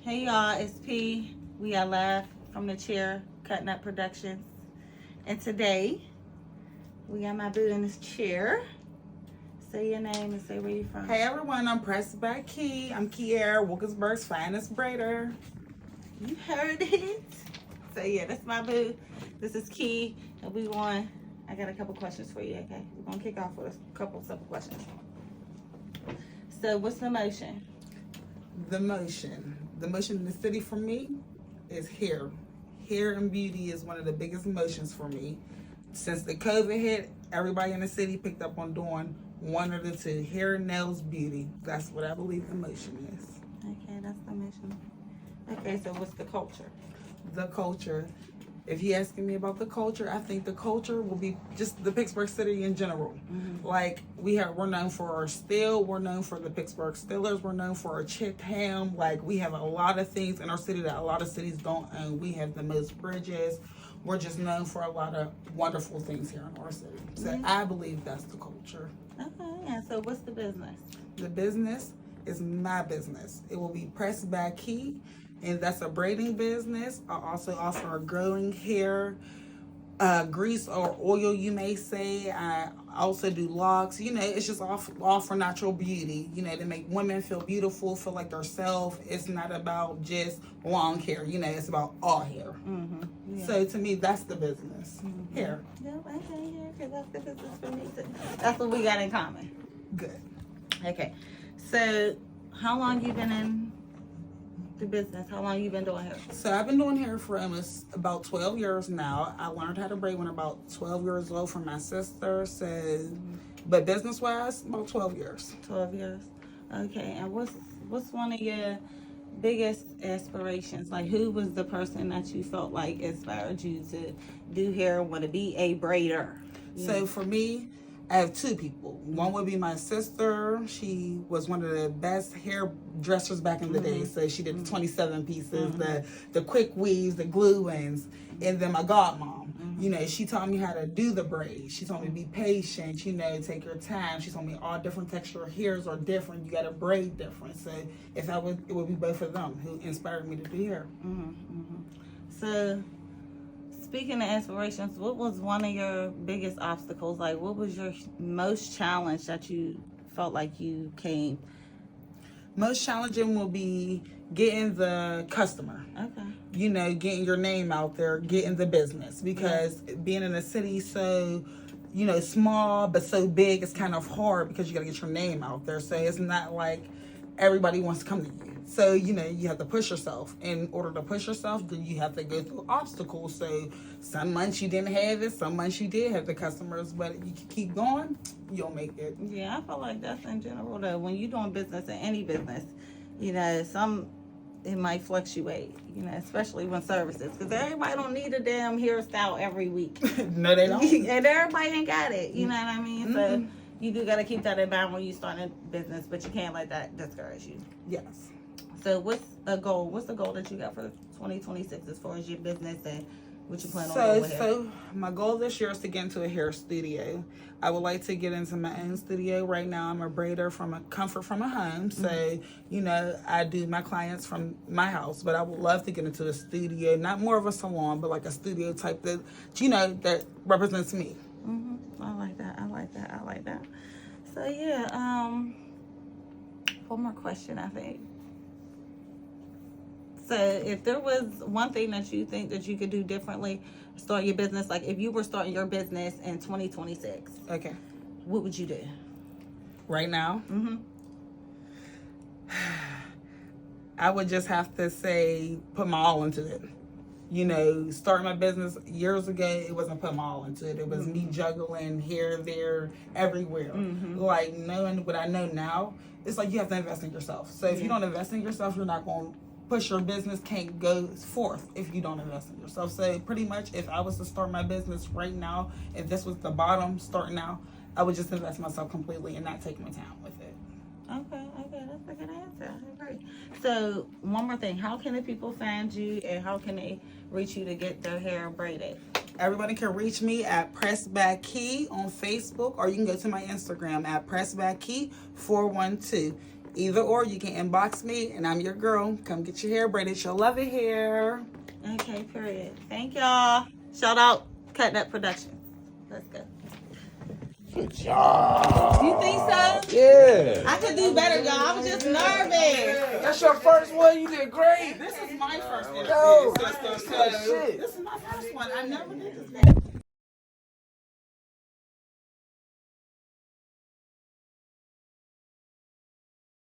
Hey y'all, it's P. We are live from the chair, Cutting Up Productions. And today, we got my boo in this chair. Say your name and say where you from. Hey everyone, I'm Pressed by Key. I'm Kiera, Wilkinsburg's finest braider. You heard it. So yeah, that's my boo. This is Key. And I got a couple questions for you, okay? We're going to kick off with a couple simple questions. So what's the motion? The motion in the city for me is hair. Hair and beauty is one of the biggest emotions for me. Since the COVID hit, everybody in the city picked up on doing one of the two, hair, nails, beauty. That's what I believe the motion is. Okay, that's the motion. Okay, so what's the culture? The culture. If you're asking me about the culture, I think the culture will be just the Pittsburgh city in general. Mm-hmm. Like we're known for our steel, we're known for the Pittsburgh Steelers, we're known for our chipped ham. Like we have a lot of things in our city that a lot of cities don't own. We have the most bridges. We're just known for a lot of wonderful things here in our city. So I believe that's the culture. Okay, and so what's the business? The business is my business. It will be Pressed by Key, and that's a braiding business. I also offer growing hair, grease or oil, you may say. I also do locks. You know, it's just all for natural beauty. You know, to make women feel beautiful, feel like themselves. It's not about just long hair. You know, it's about all hair. Mm-hmm. Yeah. So to me, that's the business. Hair. Yep, okay, yeah, because that's the business for me too. That's what we got in common. Good. Okay, so how long you been in the business? How long you been doing hair? So I've been doing hair for almost about 12 years now. I learned how to braid when about 12 years old from my sister. So, but business-wise, about 12 years. 12 years. Okay, and what's one of your biggest aspirations? Like, who was the person that you felt like inspired you to do hair and want to be a braider? So for me, I have two people. One would be my sister. She was one of the best hairdressers back in the day. So she did the 27 pieces, the quick weaves, the glue-ins. And then my godmom. You know, she taught me how to do the braids. She told me to be patient, you know, take your time. She told me all different texture hairs are different. You got to braid different. So it would be both of them who inspired me to do hair. So, speaking of inspirations, what was one of your biggest obstacles? Like, what was your most challenge that you felt like you came? Most challenging will be getting the customer. Okay. You know, getting your name out there, getting the business. Because being in a city so, you know, small but so big, it's kind of hard because you got to get your name out there. So it's not like everybody wants to come to you. So, you know, you have to push yourself. In order to push yourself, then you have to go through obstacles. So some months you didn't have it, some months you did have the customers, but you can keep going, you'll make it. Yeah, I feel like that's in general though. When you're doing business in any business, you know, it might fluctuate, you know, especially when services, because everybody don't need a damn hairstyle every week. No, they don't. And everybody ain't got it, you know what I mean? So you do got to keep that in mind when you start a business, but you can't let that discourage you. Yes. So what's the goal that you got for 2026 as far as your business and what you plan on doing with hair? So my goal this year is to get into a hair studio. I would like to get into my own studio. Right now I'm a braider from a comfort from a home. So, you know, I do my clients from my house, but I would love to get into a studio, not more of a salon, but like a studio type that, you know, that represents me. I like that. So yeah, one more question, I think. So if there was one thing that you think that you could do differently, start your business, like if you were starting your business in 2026, Okay. what would you do? Right now? I would just have to say, put my all into it. You know, starting my business years ago, it wasn't putting my all into it. It was me juggling here, there, everywhere. Like knowing what I know now, it's like you have to invest in yourself. So if you don't invest in yourself, you're not going to push your business, can't go forth if you don't invest in yourself. So pretty much if I was to start my business right now, if this was the bottom starting now, I would just invest myself completely and not take my time with it. Okay, that's a good answer. I agree. So one more thing, how can the people find you and how can they reach you to get their hair braided? Everybody can reach me at Pressed by Key on Facebook, or you can go to my Instagram at Pressed by Key 412. Either or, you can inbox me, and I'm your girl. Come get your hair braided. She'll love it here. Okay, period. Thank y'all. Shout out Cut Nut Productions. Let's go. Good job. You think so? Yeah. I could do better, y'all. I was just nervous. That's your first one. You did great. This is my first interview, Yo, sister. good shit. This is my first one. I never did this.